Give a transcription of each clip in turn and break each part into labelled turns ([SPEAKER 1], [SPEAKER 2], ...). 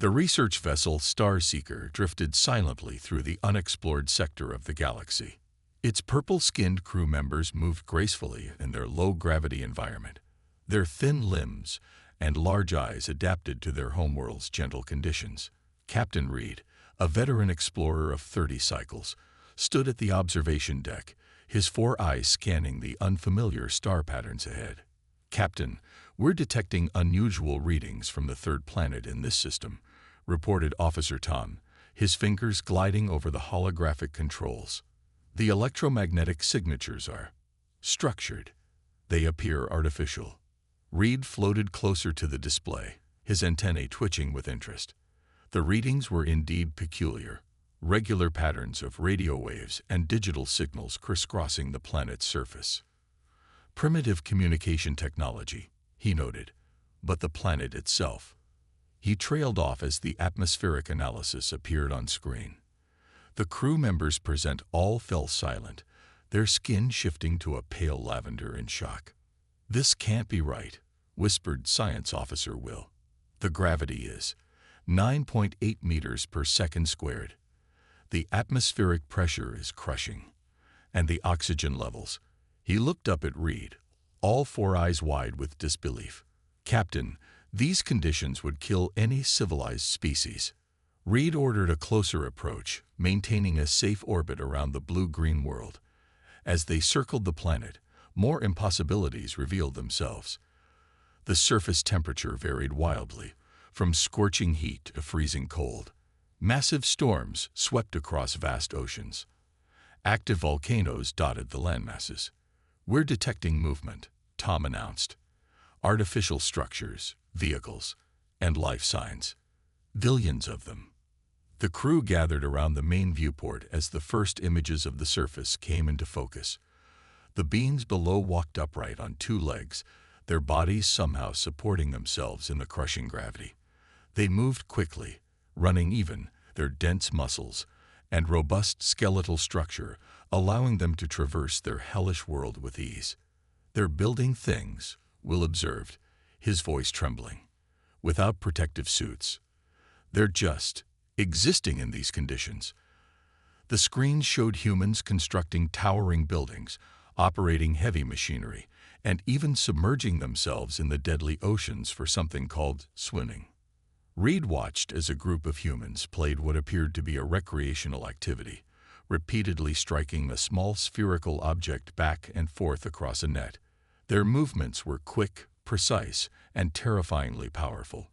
[SPEAKER 1] The research vessel Starseeker drifted silently through the unexplored sector of the galaxy. Its purple-skinned crew members moved gracefully in their low-gravity environment. Their thin limbs and large eyes adapted to their homeworld's gentle conditions. Captain Reed, a veteran explorer of 30 cycles, stood at the observation deck, his 4 eyes scanning the unfamiliar star patterns ahead. "Captain, we're detecting unusual readings from the third planet in this system," reported Officer Tom, his fingers gliding over the holographic controls. "The electromagnetic signatures are structured. They appear artificial." Reed floated closer to the display, his antennae twitching with interest. The readings were indeed peculiar, regular patterns of radio waves and digital signals crisscrossing the planet's surface. "Primitive communication technology," he noted, "but the planet itself." He trailed off as the atmospheric analysis appeared on screen. The crew members all fell silent, their skin shifting to a pale lavender in shock. "This can't be right," whispered Science Officer Will. "The gravity is 9.8 meters per second squared. The atmospheric pressure is crushing. And the oxygen levels." He looked up at Reed, all 4 eyes wide with disbelief. "Captain, these conditions would kill any civilized species." Reed ordered a closer approach, maintaining a safe orbit around the blue-green world. As they circled the planet, more impossibilities revealed themselves. The surface temperature varied wildly, from scorching heat to freezing cold. Massive storms swept across vast oceans. Active volcanoes dotted the landmasses. "We're detecting movement," Tom announced. "Artificial structures, vehicles, and life signs. Billions of them." The crew gathered around the main viewport as the first images of the surface came into focus. The beings below walked upright on 2 legs, their bodies somehow supporting themselves in the crushing gravity. They moved quickly, running even, their dense muscles and robust skeletal structure allowing them to traverse their hellish world with ease. "They're building things," Will observed, his voice trembling, "without protective suits. They're just existing in these conditions." The screen showed humans constructing towering buildings, operating heavy machinery, and even submerging themselves in the deadly oceans for something called swimming. Reed watched as a group of humans played what appeared to be a recreational activity, repeatedly striking a small spherical object back and forth across a net. Their movements were quick, precise, and terrifyingly powerful.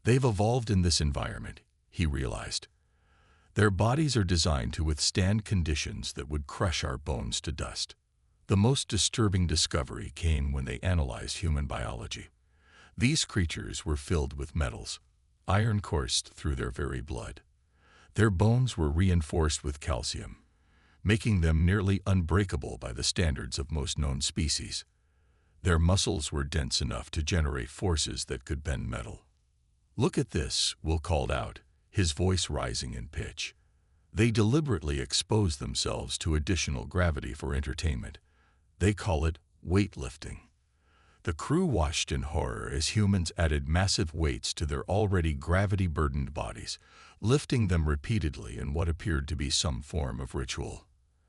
[SPEAKER 1] "They've evolved in this environment," he realized. "Their bodies are designed to withstand conditions that would crush our bones to dust." The most disturbing discovery came when they analyzed human biology. These creatures were filled with metals. Iron coursed through their very blood. Their bones were reinforced with calcium, making them nearly unbreakable by the standards of most known species. Their muscles were dense enough to generate forces that could bend metal. "Look at this," Will called out, his voice rising in pitch. "They deliberately expose themselves to additional gravity for entertainment. They call it weightlifting." The crew watched in horror as humans added massive weights to their already gravity-burdened bodies, lifting them repeatedly in what appeared to be some form of ritual.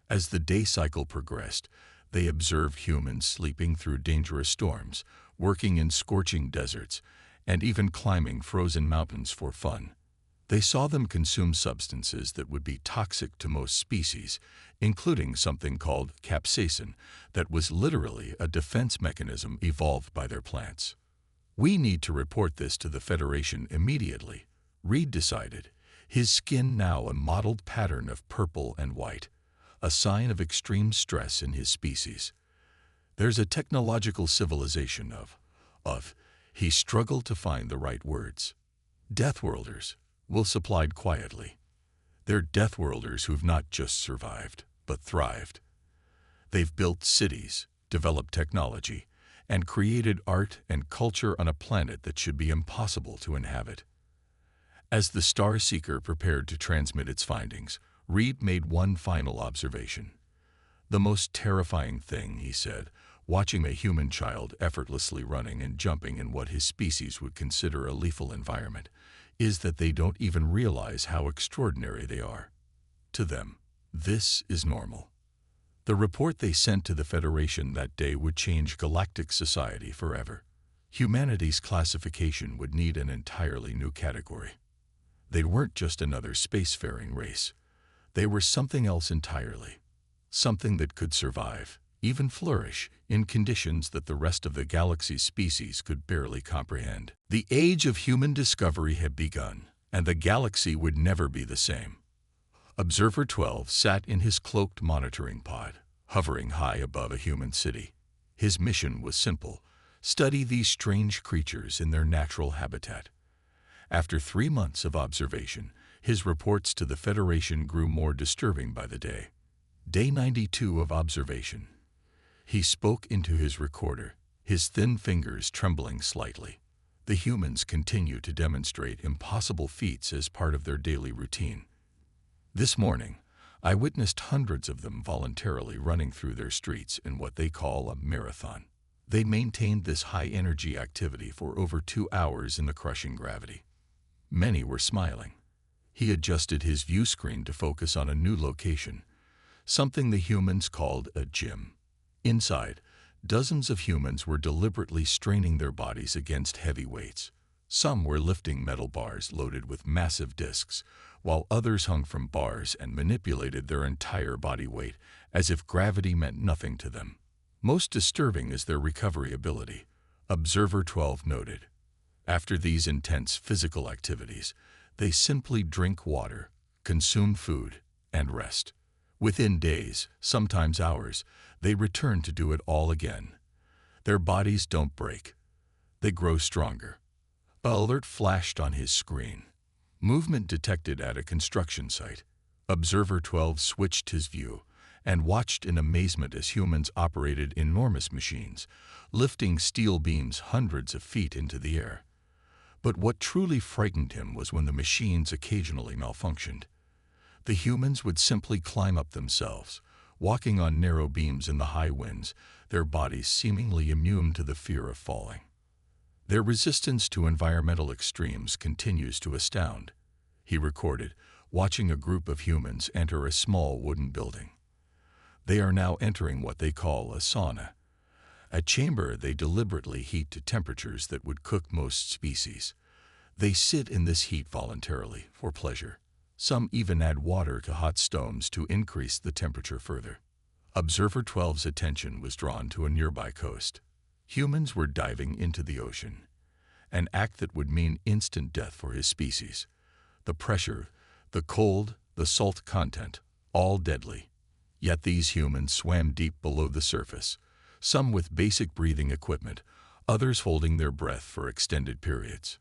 [SPEAKER 1] As the day cycle progressed, they observed humans sleeping through dangerous storms, working in scorching deserts, and even climbing frozen mountains for fun. They saw them consume substances that would be toxic to most species, including something called capsaicin that was literally a defense mechanism evolved by their plants. "We need to report this to the Federation immediately," Reed decided, his skin now a mottled pattern of purple and white, a sign of extreme stress in his species. "There's a technological civilization of, he struggled to find the right words. "Deathworlders," Will supplied quietly. "They're deathworlders who've not just survived, but thrived. They've built cities, developed technology, and created art and culture on a planet that should be impossible to inhabit." As the Starseeker prepared to transmit its findings, Reed made one final observation. "The most terrifying thing," he said, watching a human child effortlessly running and jumping in what his species would consider a lethal environment, is that they don't even realize how extraordinary they are. To them, this is normal. The report they sent to the Federation that day would change galactic society forever. Humanity's classification would need an entirely new category. They weren't just another spacefaring race. They were something else entirely. Something that could survive, even flourish, in conditions that the rest of the galaxy's species could barely comprehend. The age of human discovery had begun, and the galaxy would never be the same. Observer 12 sat in his cloaked monitoring pod, hovering high above a human city. His mission was simple: study these strange creatures in their natural habitat. After 3 months of observation, his reports to the Federation grew more disturbing by the day. Day 92 of observation. He spoke into his recorder, his thin fingers trembling slightly. The humans continue to demonstrate impossible feats as part of their daily routine. This morning, I witnessed hundreds of them voluntarily running through their streets in what they call a marathon. They maintained this high-energy activity for over 2 hours in the crushing gravity. Many were smiling. He adjusted his view screen to focus on a new location, something the humans called a gym. Inside, dozens of humans were deliberately straining their bodies against heavy weights. Some were lifting metal bars loaded with massive discs, while others hung from bars and manipulated their entire body weight as if gravity meant nothing to them. Most disturbing is their recovery ability, Observer 12 noted. After these intense physical activities, they simply drink water, consume food, and rest. Within days, sometimes hours, they return to do it all again. Their bodies don't break. They grow stronger. An alert flashed on his screen. Movement detected at a construction site. Observer 12 switched his view and watched in amazement as humans operated enormous machines, lifting steel beams hundreds of feet into the air. But what truly frightened him was when the machines occasionally malfunctioned. The humans would simply climb up themselves, walking on narrow beams in the high winds, their bodies seemingly immune to the fear of falling. Their resistance to environmental extremes continues to astound, he recorded, watching a group of humans enter a small wooden building. They are now entering what they call a sauna, a chamber they deliberately heat to temperatures that would cook most species. They sit in this heat voluntarily, for pleasure. Some even add water to hot stones to increase the temperature further. Observer 12's attention was drawn to a nearby coast. Humans were diving into the ocean, an act that would mean instant death for his species. The pressure, the cold, the salt content, all deadly. Yet these humans swam deep below the surface, some with basic breathing equipment, others holding their breath for extended periods.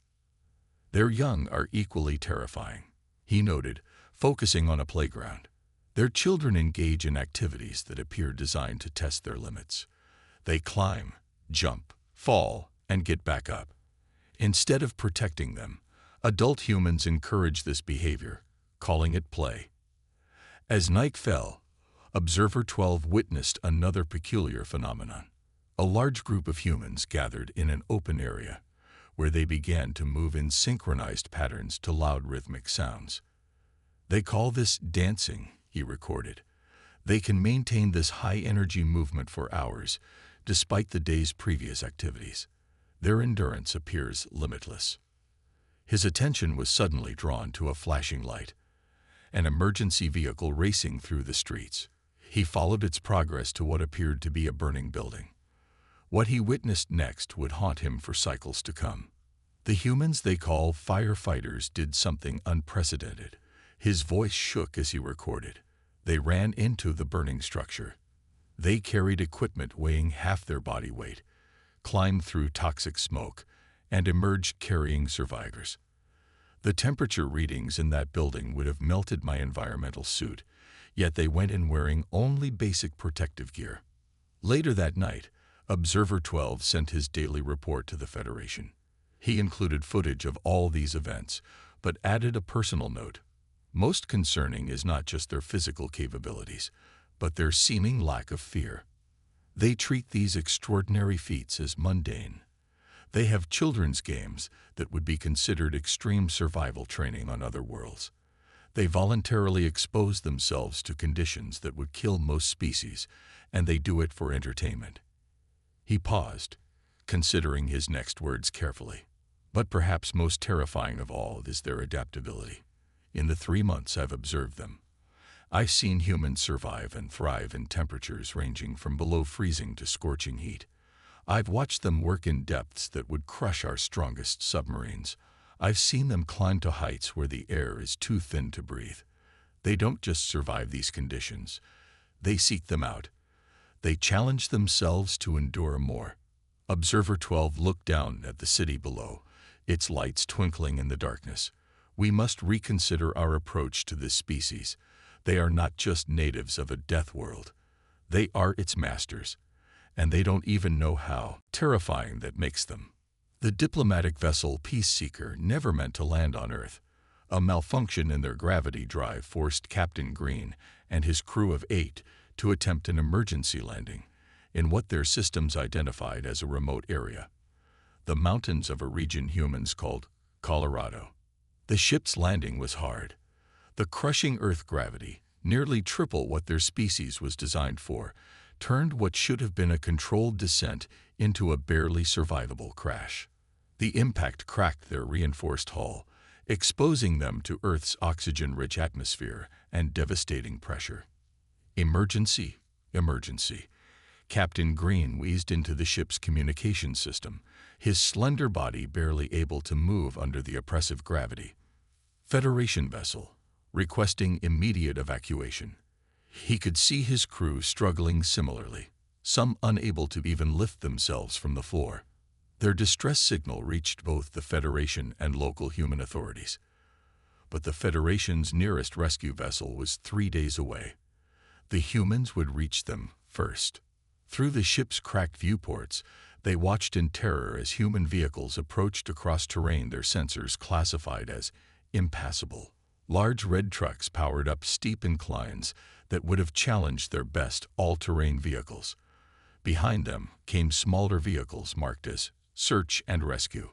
[SPEAKER 1] Their young are equally terrifying, he noted, focusing on a playground. Their children engage in activities that appear designed to test their limits. They climb, jump, fall, and get back up. Instead of protecting them, adult humans encourage this behavior, calling it play. As night fell, Observer 12 witnessed another peculiar phenomenon. A large group of humans gathered in an open area, where they began to move in synchronized patterns to loud rhythmic sounds. They call this dancing, he recorded. They can maintain this high-energy movement for hours, despite the day's previous activities. Their endurance appears limitless. His attention was suddenly drawn to a flashing light, an emergency vehicle racing through the streets. He followed its progress to what appeared to be a burning building. What he witnessed next would haunt him for cycles to come. The humans they call firefighters did something unprecedented. His voice shook as he recorded. They ran into the burning structure. They carried equipment weighing half their body weight, climbed through toxic smoke, and emerged carrying survivors. The temperature readings in that building would have melted my environmental suit, yet they went in wearing only basic protective gear. Later that night, Observer 12 sent his daily report to the Federation. He included footage of all these events, but added a personal note. Most concerning is not just their physical capabilities, but their seeming lack of fear. They treat these extraordinary feats as mundane. They have children's games that would be considered extreme survival training on other worlds. They voluntarily expose themselves to conditions that would kill most species, and they do it for entertainment. He paused, considering his next words carefully. But perhaps most terrifying of all is their adaptability. In the 3 months I've observed them, I've seen humans survive and thrive in temperatures ranging from below freezing to scorching heat. I've watched them work in depths that would crush our strongest submarines. I've seen them climb to heights where the air is too thin to breathe. They don't just survive these conditions. They seek them out. They challenge themselves to endure more. Observer 12 looked down at the city below, its lights twinkling in the darkness. We must reconsider our approach to this species. They are not just natives of a death world. They are its masters, and they don't even know how terrifying that makes them. The diplomatic vessel Peaceseeker never meant to land on Earth. A malfunction in their gravity drive forced Captain Green and his crew of 8 to attempt an emergency landing in what their systems identified as a remote area, the mountains of a region humans called Colorado. The ship's landing was hard. The crushing Earth gravity, nearly triple what their species was designed for, turned what should have been a controlled descent into a barely survivable crash. The impact cracked their reinforced hull, exposing them to Earth's oxygen-rich atmosphere and devastating pressure. Emergency, emergency. Captain Green wheezed into the ship's communication system, his slender body barely able to move under the oppressive gravity. Federation vessel, requesting immediate evacuation. He could see his crew struggling similarly, some unable to even lift themselves from the floor. Their distress signal reached both the Federation and local human authorities. But the Federation's nearest rescue vessel was 3 days away. The humans would reach them first. Through the ship's cracked viewports, they watched in terror as human vehicles approached across terrain their sensors classified as impassable. Large red trucks powered up steep inclines that would have challenged their best all-terrain vehicles. Behind them came smaller vehicles marked as search and rescue.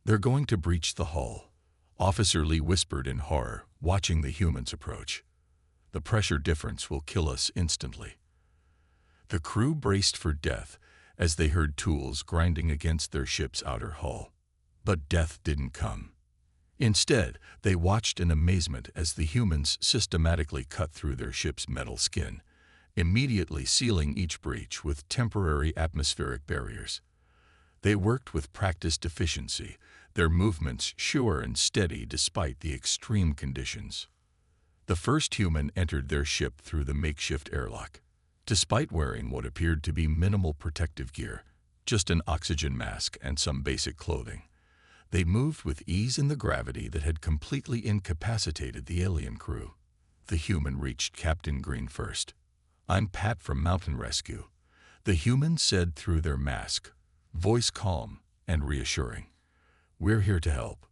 [SPEAKER 1] They're going to breach the hull, Officer Lee whispered in horror, watching the humans approach. The pressure difference will kill us instantly. The crew braced for death as they heard tools grinding against their ship's outer hull. But death didn't come. Instead, they watched in amazement as the humans systematically cut through their ship's metal skin, immediately sealing each breach with temporary atmospheric barriers. They worked with practiced efficiency, their movements sure and steady despite the extreme conditions. The first human entered their ship through the makeshift airlock. Despite wearing what appeared to be minimal protective gear, just an oxygen mask and some basic clothing, they moved with ease in the gravity that had completely incapacitated the alien crew. The human reached Captain Green first. "I'm Pat from Mountain Rescue," the human said through their mask, voice calm and reassuring. "We're here to help.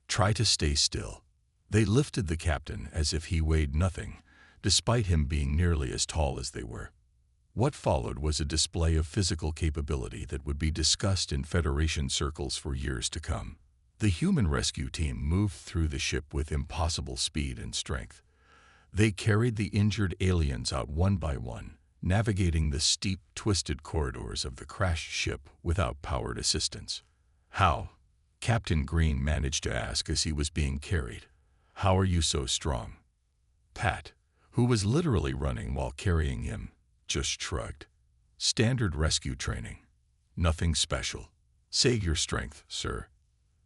[SPEAKER 1] Try to stay still." They lifted the captain as if he weighed nothing, despite him being nearly as tall as they were. What followed was a display of physical capability that would be discussed in Federation circles for years to come. The human rescue team moved through the ship with impossible speed and strength. They carried the injured aliens out one by one, navigating the steep, twisted corridors of the crashed ship without powered assistance. "How?" Captain Green managed to ask as he was being carried. "How are you so strong?" Pat, who was literally running while carrying him, just shrugged. "Standard rescue training. Nothing special. Save your strength, sir."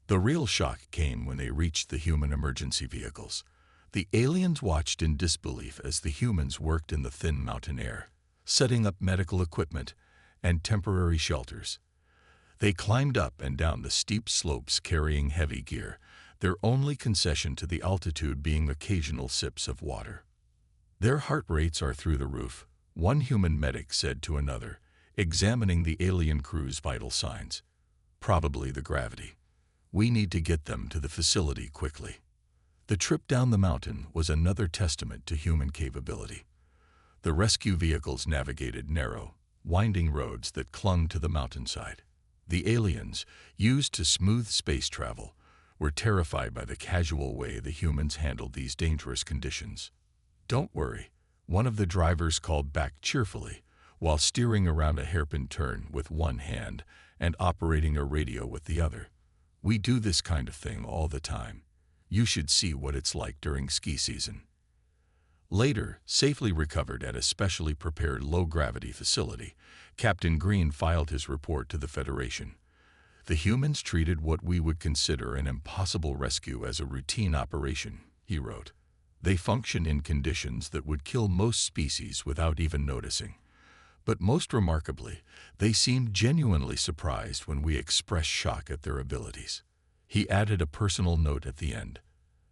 [SPEAKER 1] The real shock came when they reached the human emergency vehicles. The aliens watched in disbelief as the humans worked in the thin mountain air, setting up medical equipment and temporary shelters. They climbed up and down the steep slopes carrying heavy gear, their only concession to the altitude being occasional sips of water. "Their heart rates are through the roof," one human medic said to another, examining the alien crew's vital signs. "Probably the gravity. We need to get them to the facility quickly." The trip down the mountain was another testament to human capability. The rescue vehicles navigated narrow, winding roads that clung to the mountainside. The aliens, used to smooth space travel, were terrified by the casual way the humans handled these dangerous conditions. "Don't worry," one of the drivers called back cheerfully, while steering around a hairpin turn with one hand and operating a radio with the other. "We do this kind of thing all the time. You should see what it's like during ski season." Later, safely recovered at a specially prepared low-gravity facility, Captain Green filed his report to the Federation. "The humans treated what we would consider an impossible rescue as a routine operation," he wrote. "They function in conditions that would kill most species without even noticing. But most remarkably, they seemed genuinely surprised when we expressed shock at their abilities." He added a personal note at the end.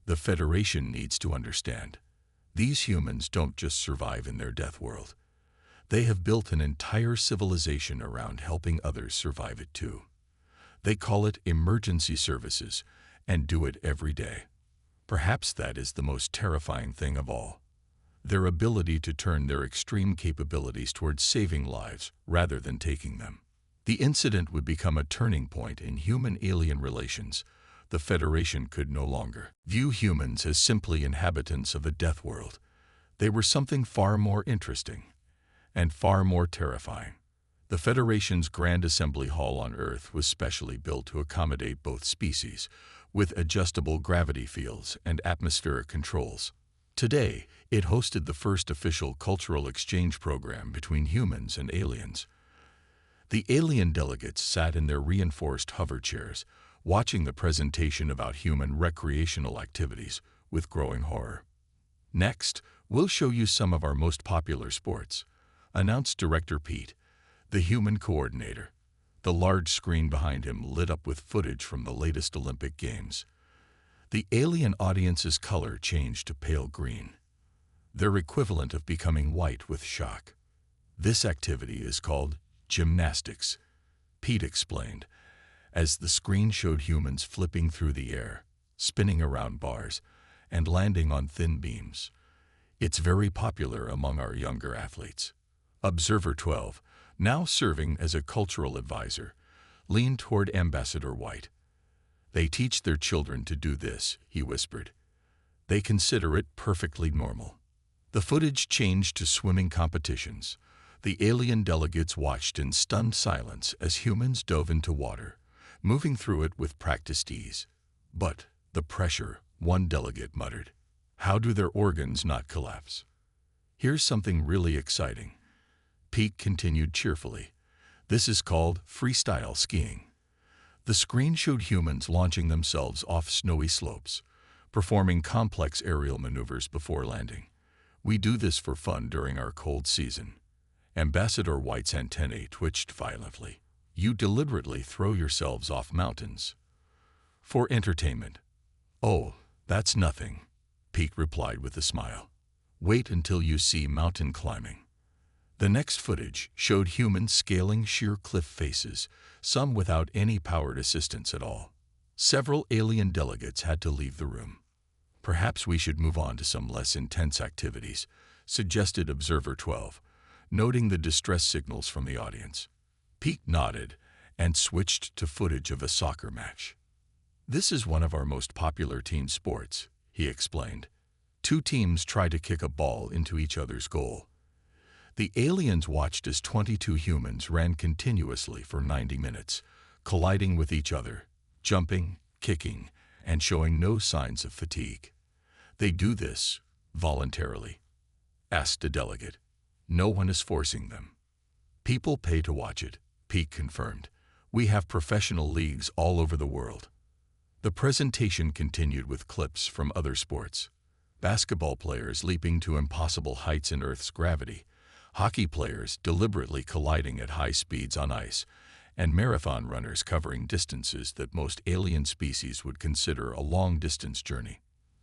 [SPEAKER 1] "The Federation needs to understand. These humans don't just survive in their death world. They have built an entire civilization around helping others survive it too. They call it emergency services and do it every day. Perhaps that is the most terrifying thing of all. Their ability to turn their extreme capabilities towards saving lives rather than taking them." The incident would become a turning point in human-alien relations. The Federation could no longer view humans as simply inhabitants of a death world. They were something far more interesting and far more terrifying. The Federation's Grand Assembly Hall on Earth was specially built to accommodate both species, with adjustable gravity fields and atmospheric controls. Today, it hosted the first official cultural exchange program between humans and aliens. The alien delegates sat in their reinforced hover chairs, watching the presentation about human recreational activities with growing horror. "Next, we'll show you some of our most popular sports," announced Director Pete, the human coordinator. The large screen behind him lit up with footage from the latest Olympic Games. The alien audience's color changed to pale green, their equivalent of becoming white with shock. "This activity is called gymnastics," Pete explained, as the screen showed humans flipping through the air, spinning around bars, and landing on thin beams. "It's very popular among our younger athletes." Observer 12, now serving as a cultural advisor, leaned toward Ambassador White. "They teach their children to do this," he whispered. "They consider it perfectly normal." The footage changed to swimming competitions. The alien delegates watched in stunned silence as humans dove into water, moving through it with practiced ease. "But the pressure," one delegate muttered. "How do their organs not collapse?" "Here's something really exciting," Pete continued cheerfully. "This is called freestyle skiing." The screen showed humans launching themselves off snowy slopes, performing complex aerial maneuvers before landing. "We do this for fun during our cold season." Ambassador White's antennae twitched violently. "You deliberately throw yourselves off mountains for entertainment." "Oh, that's nothing," Pete replied with a smile. "Wait until you see mountain climbing." The next footage showed humans scaling sheer cliff faces, some without any powered assistance at all. Several alien delegates had to leave the room. "Perhaps we should move on to some less intense activities," suggested Observer 12, noting the distress signals from the audience. Pete nodded and switched to footage of a soccer match. "This is one of our most popular team sports," he explained. Two teams try to kick a ball into each other's goal. The aliens watched as 22 humans ran continuously for 90 minutes, colliding with each other, jumping, kicking, and showing no signs of fatigue. "They do this voluntarily?" asked a delegate. "No one is forcing them. People pay to watch it," Pete confirmed. "We have professional leagues all over the world." The presentation continued with clips from other sports. Basketball players leaping to impossible heights in Earth's gravity, hockey players deliberately colliding at high speeds on ice, and marathon runners covering distances that most alien species would consider a long-distance journey.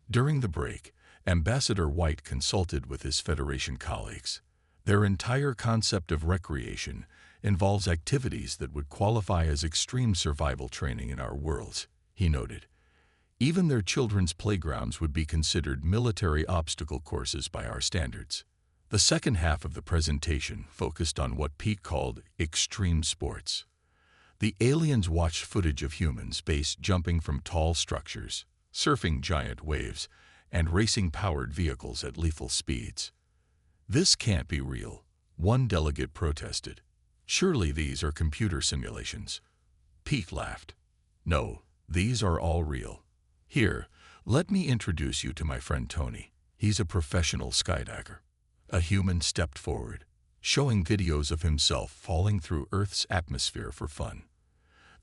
[SPEAKER 1] During the break, Ambassador White consulted with his Federation colleagues. "Their entire concept of recreation involves activities that would qualify as extreme survival training in our worlds," he noted. "Even their children's playgrounds would be considered military obstacle courses by our standards." The second half of the presentation focused on what Pete called extreme sports. The aliens watched footage of humans base jumping from tall structures, surfing giant waves, and racing powered vehicles at lethal speeds. "This can't be real," one delegate protested. "Surely these are computer simulations." Pete laughed. "No, these are all real. Here, let me introduce you to my friend Tony. He's a professional skydiver." A human stepped forward, showing videos of himself falling through Earth's atmosphere for fun.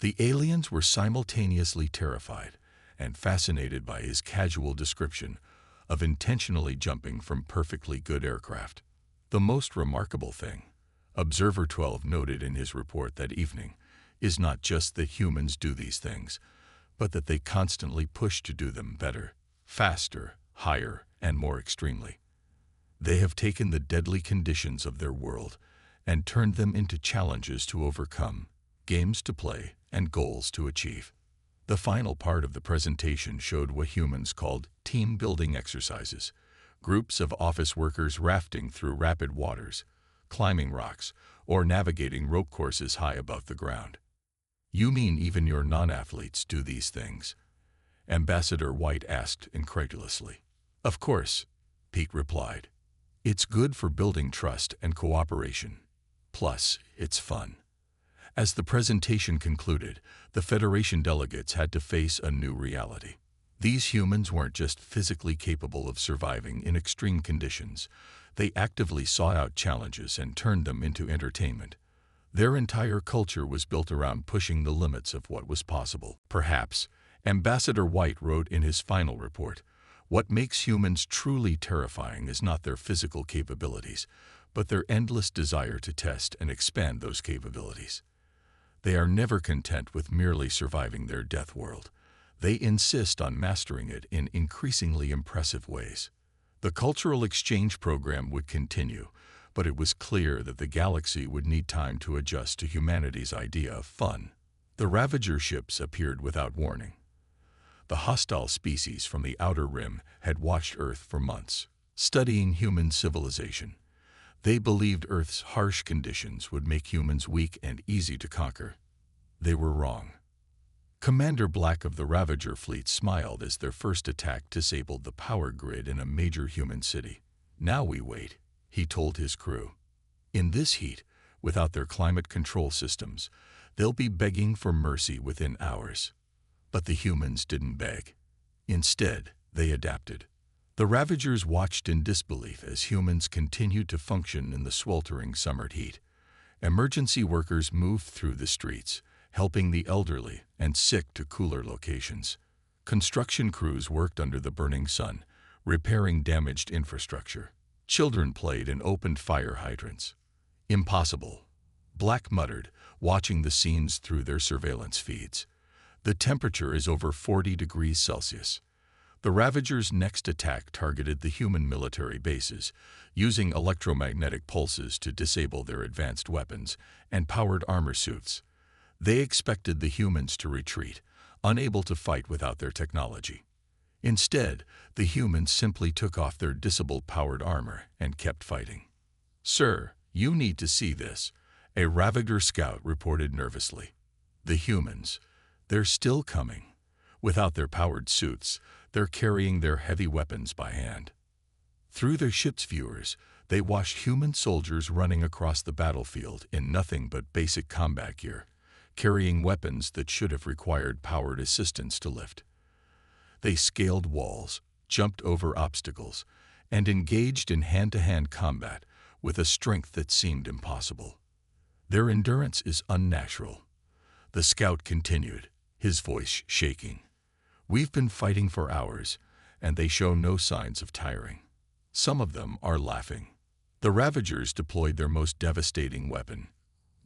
[SPEAKER 1] The aliens were simultaneously terrified and fascinated by his casual description of intentionally jumping from perfectly good aircraft. "The most remarkable thing," Observer 12 noted in his report that evening, "is not just that humans do these things, but that they constantly push to do them better, faster, higher, and more extremely. They have taken the deadly conditions of their world and turned them into challenges to overcome, games to play, and goals to achieve." The final part of the presentation showed what humans called team-building exercises, groups of office workers rafting through rapid waters, climbing rocks, or navigating rope courses high above the ground. "You mean even your non-athletes do these things?" Ambassador White asked incredulously. "Of course," Pete replied. "It's good for building trust and cooperation. Plus, it's fun." As the presentation concluded, the Federation delegates had to face a new reality. These humans weren't just physically capable of surviving in extreme conditions. They actively sought out challenges and turned them into entertainment. Their entire culture was built around pushing the limits of what was possible. Perhaps, Ambassador White wrote in his final report, "What makes humans truly terrifying is not their physical capabilities, but their endless desire to test and expand those capabilities. They are never content with merely surviving their death world. They insist on mastering it in increasingly impressive ways." The cultural exchange program would continue, but it was clear that the galaxy would need time to adjust to humanity's idea of fun. The Ravager ships appeared without warning. The hostile species from the Outer Rim had watched Earth for months, studying human civilization. They believed Earth's harsh conditions would make humans weak and easy to conquer. They were wrong. Commander Black of the Ravager fleet smiled as their first attack disabled the power grid in a major human city. "Now we wait," he told his crew. "In this heat, without their climate control systems, they'll be begging for mercy within hours." But the humans didn't beg. Instead, they adapted. The Ravagers watched in disbelief as humans continued to function in the sweltering summer heat. Emergency workers moved through the streets, helping the elderly and sick to cooler locations. Construction crews worked under the burning sun, repairing damaged infrastructure. Children played and opened fire hydrants. "Impossible," Black muttered, watching the scenes through their surveillance feeds. "The temperature is over 40 degrees Celsius." The Ravagers' next attack targeted the human military bases, using electromagnetic pulses to disable their advanced weapons and powered armor suits. They expected the humans to retreat, unable to fight without their technology. Instead, the humans simply took off their disabled-powered armor and kept fighting. "Sir, you need to see this," a Ravager scout reported nervously. "The humans, they're still coming. Without their powered suits, they're carrying their heavy weapons by hand." Through their ship's viewers, they watched human soldiers running across the battlefield in nothing but basic combat gear, carrying weapons that should have required powered assistance to lift. They scaled walls, jumped over obstacles, and engaged in hand-to-hand combat with a strength that seemed impossible. "Their endurance is unnatural," the scout continued, his voice shaking. "We've been fighting for hours, and they show no signs of tiring. Some of them are laughing." The Ravagers deployed their most devastating weapon,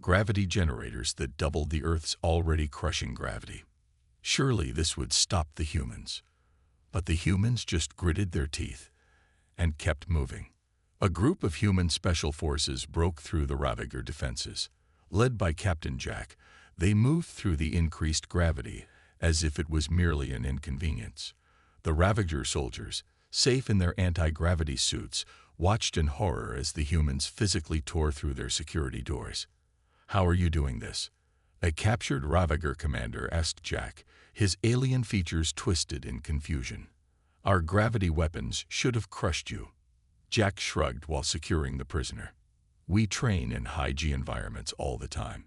[SPEAKER 1] gravity generators that doubled the Earth's already crushing gravity. Surely this would stop the humans. But the humans just gritted their teeth and kept moving. A group of human special forces broke through the Ravager defenses. Led by Captain Jack, they moved through the increased gravity as if it was merely an inconvenience. The Ravager soldiers, safe in their anti-gravity suits, watched in horror as the humans physically tore through their security doors. "How are you doing this?" A captured Ravager commander asked Jack, his alien features twisted in confusion. Our gravity weapons should have crushed you. Jack shrugged while securing the prisoner. We train in high-G environments all the time.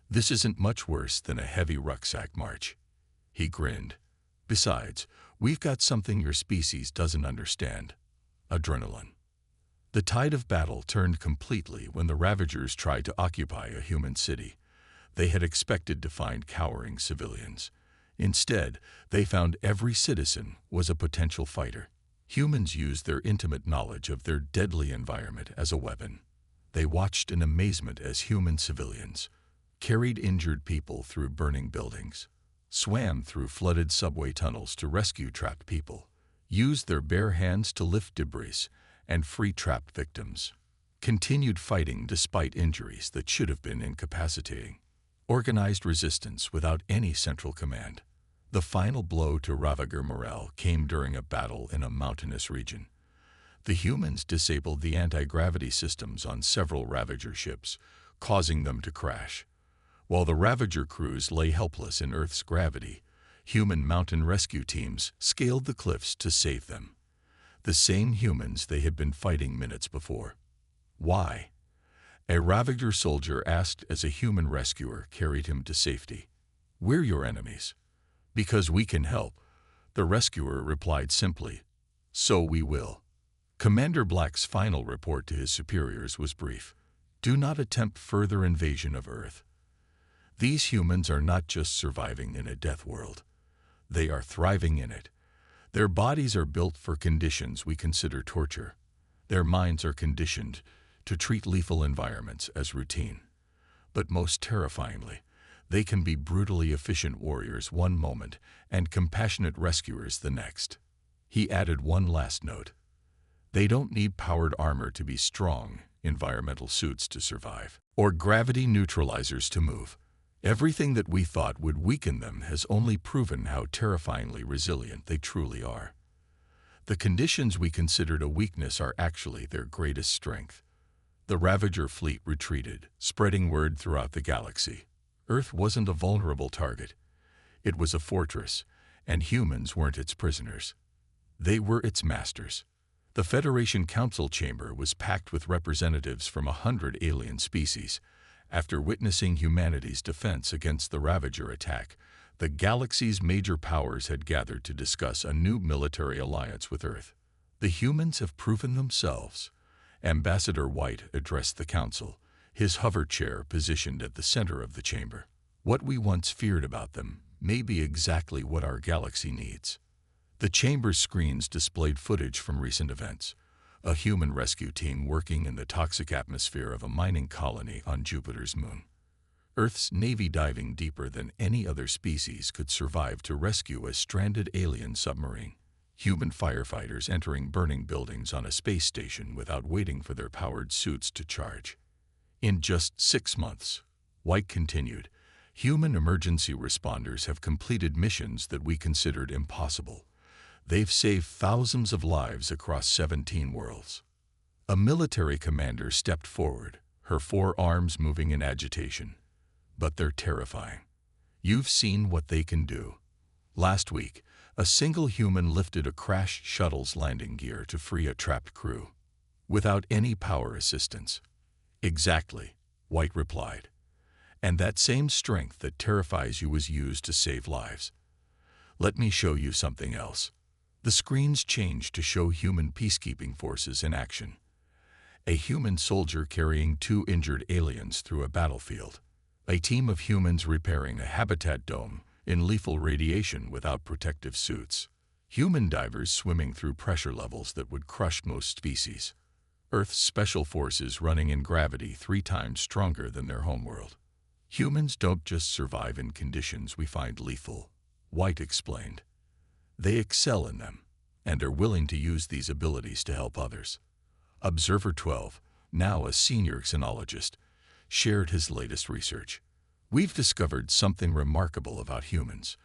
[SPEAKER 1] This isn't much worse than a heavy rucksack march. He grinned. Besides, we've got something your species doesn't understand. Adrenaline. The tide of battle turned completely when the Ravagers tried to occupy a human city. They had expected to find cowering civilians. Instead, they found every citizen was a potential fighter. Humans used their intimate knowledge of their deadly environment as a weapon. They watched in amazement as human civilians carried injured people through burning buildings, swam through flooded subway tunnels to rescue trapped people, used their bare hands to lift debris and free trapped victims, continued fighting despite injuries that should have been incapacitating, organized resistance without any central command. The final blow to Ravager morale came during a battle in a mountainous region. The humans disabled the anti-gravity systems on several Ravager ships, causing them to crash. While the Ravager crews lay helpless in Earth's gravity, human mountain rescue teams scaled the cliffs to save them. The same humans they had been fighting minutes before. Why? A Ravager soldier asked as a human rescuer carried him to safety. We're your enemies. Because we can help, the rescuer replied simply. So we will. Commander Black's final report to his superiors was brief. Do not attempt further invasion of Earth. These humans are not just surviving in a death world. They are thriving in it. Their bodies are built for conditions we consider torture. Their minds are conditioned to treat lethal environments as routine. But most terrifyingly, they can be brutally efficient warriors one moment and compassionate rescuers the next. He added one last note. They don't need powered armor to be strong, environmental suits to survive, or gravity neutralizers to move. Everything that we thought would weaken them has only proven how terrifyingly resilient they truly are. The conditions we considered a weakness are actually their greatest strength. The Ravager fleet retreated, spreading word throughout the galaxy. Earth wasn't a vulnerable target. It was a fortress, and humans weren't its prisoners. They were its masters. The Federation Council chamber was packed with representatives from 100 alien species. After witnessing humanity's defense against the Ravager attack, the galaxy's major powers had gathered to discuss a new military alliance with Earth. The humans have proven themselves. Ambassador White addressed the council, his hover chair positioned at the center of the chamber. What we once feared about them may be exactly what our galaxy needs. The chamber's screens displayed footage from recent events. A human rescue team working in the toxic atmosphere of a mining colony on Jupiter's moon. Earth's Navy diving deeper than any other species could survive to rescue a stranded alien submarine. Human firefighters entering burning buildings on a space station without waiting for their powered suits to charge. In just 6 months, White continued, human emergency responders have completed missions that we considered impossible. They've saved thousands of lives across 17 worlds. A military commander stepped forward, her 4 arms moving in agitation. But they're terrifying. You've seen what they can do. Last week, a single human lifted a crashed shuttle's landing gear to free a trapped crew. Without any power assistance. Exactly, White replied. And that same strength that terrifies you was used to save lives. Let me show you something else. The screens changed to show human peacekeeping forces in action. A human soldier carrying 2 injured aliens through a battlefield. A team of humans repairing a habitat dome in lethal radiation without protective suits. Human divers swimming through pressure levels that would crush most species. Earth's special forces running in gravity 3 times stronger than their homeworld. Humans don't just survive in conditions we find lethal, White explained. They excel in them, and are willing to use these abilities to help others. Observer 12, now a senior xenologist, shared his latest research. We've discovered something remarkable about humans.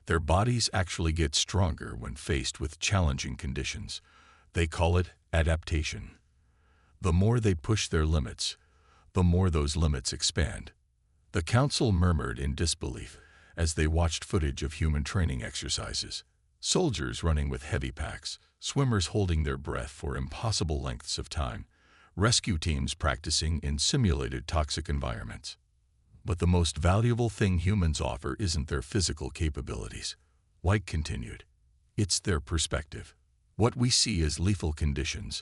[SPEAKER 1] Their bodies actually get stronger when faced with challenging conditions. They call it adaptation. The more they push their limits, the more those limits expand. The council murmured in disbelief as they watched footage of human training exercises. Soldiers running with heavy packs, swimmers holding their breath for impossible lengths of time, rescue teams practicing in simulated toxic environments. But the most valuable thing humans offer isn't their physical capabilities, White continued. It's their perspective. What we see as lethal conditions,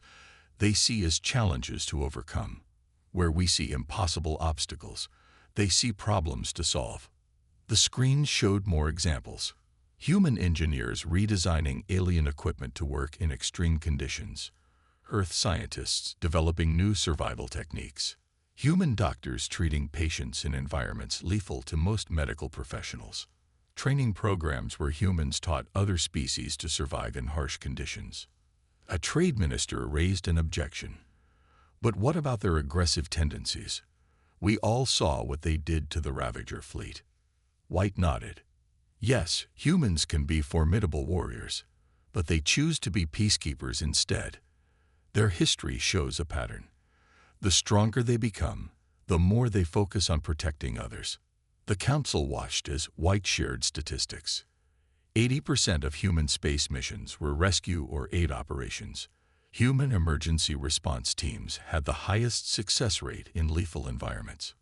[SPEAKER 1] they see as challenges to overcome. Where we see impossible obstacles, they see problems to solve. The screen showed more examples. Human engineers redesigning alien equipment to work in extreme conditions. Earth scientists developing new survival techniques. Human doctors treating patients in environments lethal to most medical professionals. Training programs where humans taught other species to survive in harsh conditions. A trade minister raised an objection. But what about their aggressive tendencies? We all saw what they did to the Ravager fleet. White nodded. Yes, humans can be formidable warriors, but they choose to be peacekeepers instead. Their history shows a pattern. The stronger they become, the more they focus on protecting others. The council watched as White shared statistics. 80% of human space missions were rescue or aid operations. Human emergency response teams had the highest success rate in lethal environments.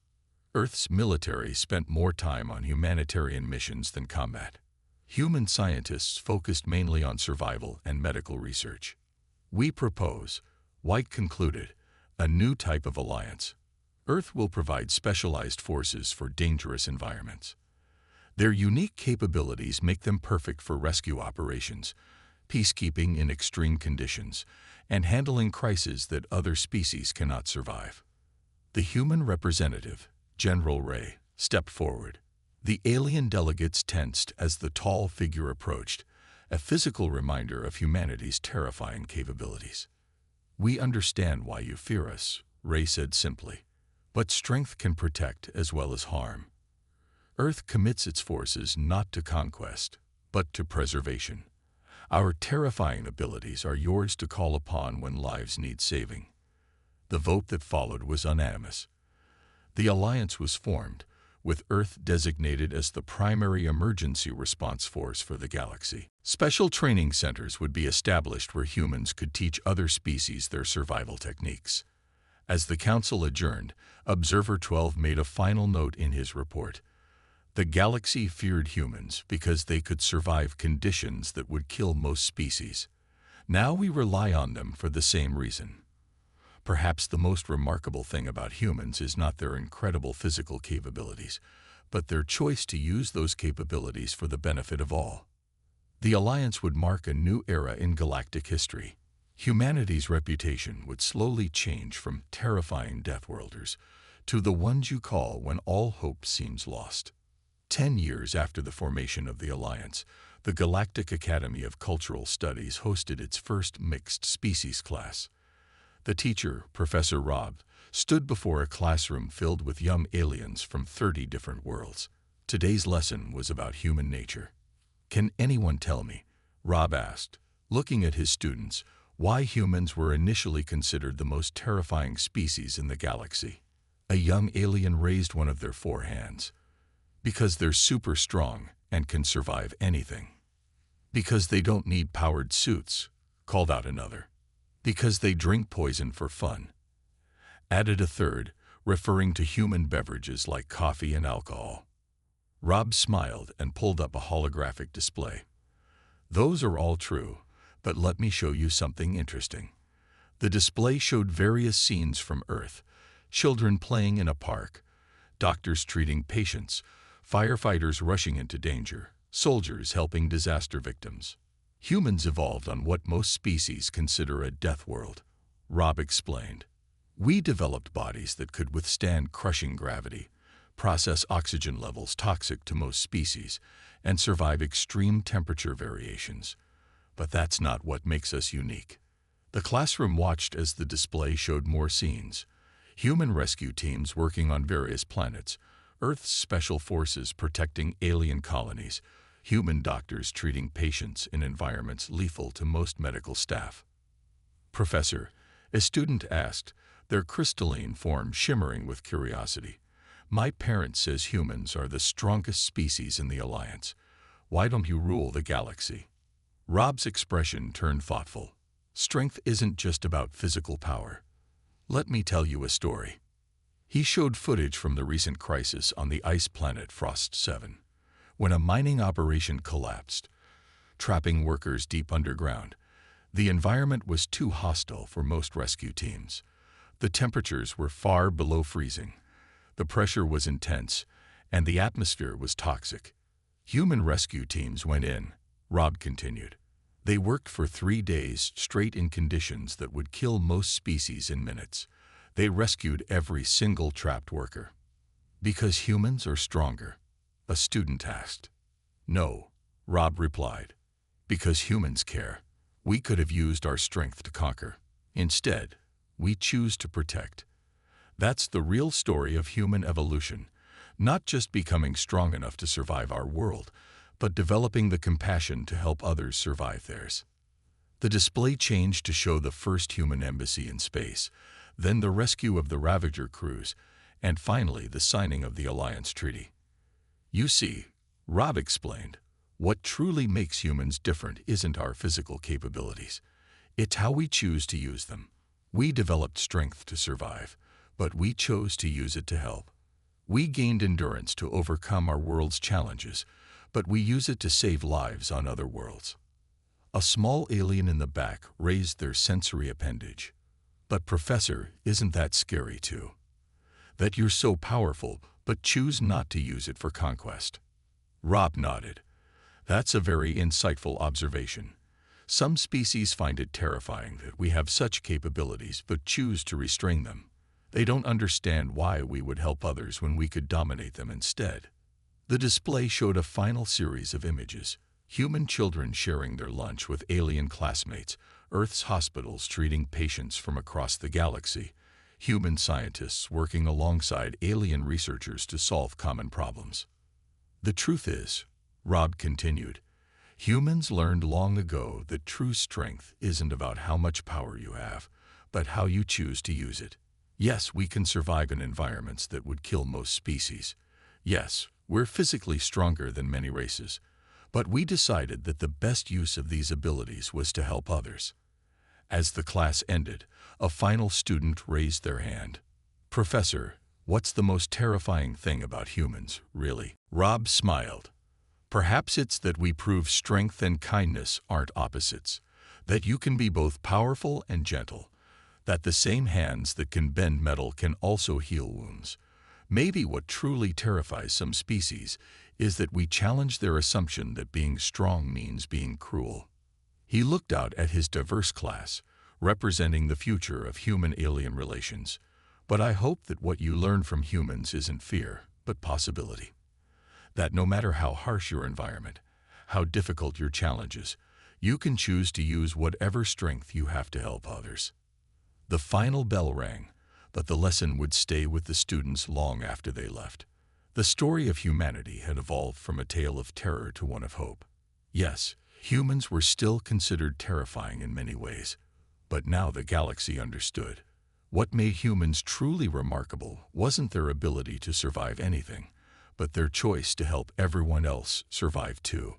[SPEAKER 1] Earth's military spent more time on humanitarian missions than combat. Human scientists focused mainly on survival and medical research. We propose, White concluded, a new type of alliance. Earth will provide specialized forces for dangerous environments. Their unique capabilities make them perfect for rescue operations, peacekeeping in extreme conditions, and handling crises that other species cannot survive. The human representative, General Ray, stepped forward. The alien delegates tensed as the tall figure approached, a physical reminder of humanity's terrifying capabilities. We understand why you fear us, Ray said simply. But strength can protect as well as harm. Earth commits its forces not to conquest, but to preservation. Our terrifying abilities are yours to call upon when lives need saving. The vote that followed was unanimous. The alliance was formed, with Earth designated as the primary emergency response force for the galaxy. Special training centers would be established where humans could teach other species their survival techniques. As the council adjourned, Observer 12 made a final note in his report. The galaxy feared humans because they could survive conditions that would kill most species. Now we rely on them for the same reason. Perhaps the most remarkable thing about humans is not their incredible physical capabilities, but their choice to use those capabilities for the benefit of all. The alliance would mark a new era in galactic history. Humanity's reputation would slowly change from terrifying deathworlders to the ones you call when all hope seems lost. 10 years after the formation of the Alliance, the Galactic Academy of Cultural Studies hosted its first mixed species class. The teacher, Professor Rob, stood before a classroom filled with young aliens from 30 different worlds. Today's lesson was about human nature. Can anyone tell me, Rob asked, looking at his students, why humans were initially considered the most terrifying species in the galaxy? A young alien raised one of their 4 hands. Because they're super strong and can survive anything. Because they don't need powered suits, called out another. Because they drink poison for fun, added a third, referring to human beverages like coffee and alcohol. Rob smiled and pulled up a holographic display. Those are all true, but let me show you something interesting. The display showed various scenes from Earth, children playing in a park, doctors treating patients, firefighters rushing into danger, soldiers helping disaster victims. Humans evolved on what most species consider a death world, Rob explained. We developed bodies that could withstand crushing gravity, process oxygen levels toxic to most species, and survive extreme temperature variations. But that's not what makes us unique. The classroom watched as the display showed more scenes. Human rescue teams working on various planets, Earth's special forces protecting alien colonies, human doctors treating patients in environments lethal to most medical staff. Professor, a student asked, their crystalline form shimmering with curiosity. My parent says humans are the strongest species in the Alliance. Why don't you rule the galaxy? Rob's expression turned thoughtful. Strength isn't just about physical power. Let me tell you a story. He showed footage from the recent crisis on the ice planet Frost 7, when a mining operation collapsed, trapping workers deep underground. The environment was too hostile for most rescue teams. The temperatures were far below freezing. The pressure was intense, and the atmosphere was toxic. Human rescue teams went in, Rob continued. They worked for 3 days straight in conditions that would kill most species in minutes. They rescued every single trapped worker. Because humans are stronger? A student asked. No, Rob replied. Because humans care. We could have used our strength to conquer. Instead, we choose to protect. That's the real story of human evolution. Not just becoming strong enough to survive our world, but developing the compassion to help others survive theirs. The display changed to show the first human embassy in space, then the rescue of the Ravager crews, and finally the signing of the Alliance Treaty. You see, Rob explained, what truly makes humans different isn't our physical capabilities. It's how we choose to use them. We developed strength to survive, but we chose to use it to help. We gained endurance to overcome our world's challenges, but we use it to save lives on other worlds. A small alien in the back raised their sensory appendage. But Professor, isn't that scary too? That you're so powerful, but choose not to use it for conquest. Rob nodded. That's a very insightful observation. Some species find it terrifying that we have such capabilities but choose to restrain them. They don't understand why we would help others when we could dominate them instead. The display showed a final series of images. Human children sharing their lunch with alien classmates, Earth's hospitals treating patients from across the galaxy, human scientists working alongside alien researchers to solve common problems. The truth is, Rob continued, humans learned long ago that true strength isn't about how much power you have, but how you choose to use it. Yes, we can survive in environments that would kill most species. Yes, we're physically stronger than many races, but we decided that the best use of these abilities was to help others. As the class ended, a final student raised their hand. Professor, what's the most terrifying thing about humans, really? Rob smiled. Perhaps it's that we prove strength and kindness aren't opposites, that you can be both powerful and gentle, that the same hands that can bend metal can also heal wounds. Maybe what truly terrifies some species is that we challenge their assumption that being strong means being cruel. He looked out at his diverse class, representing the future of human-alien relations. But I hope that what you learn from humans isn't fear, but possibility. That no matter how harsh your environment, how difficult your challenges, you can choose to use whatever strength you have to help others. The final bell rang, but the lesson would stay with the students long after they left. The story of humanity had evolved from a tale of terror to one of hope. Yes, humans were still considered terrifying in many ways, but now the galaxy understood. What made humans truly remarkable wasn't their ability to survive anything, but their choice to help everyone else survive too.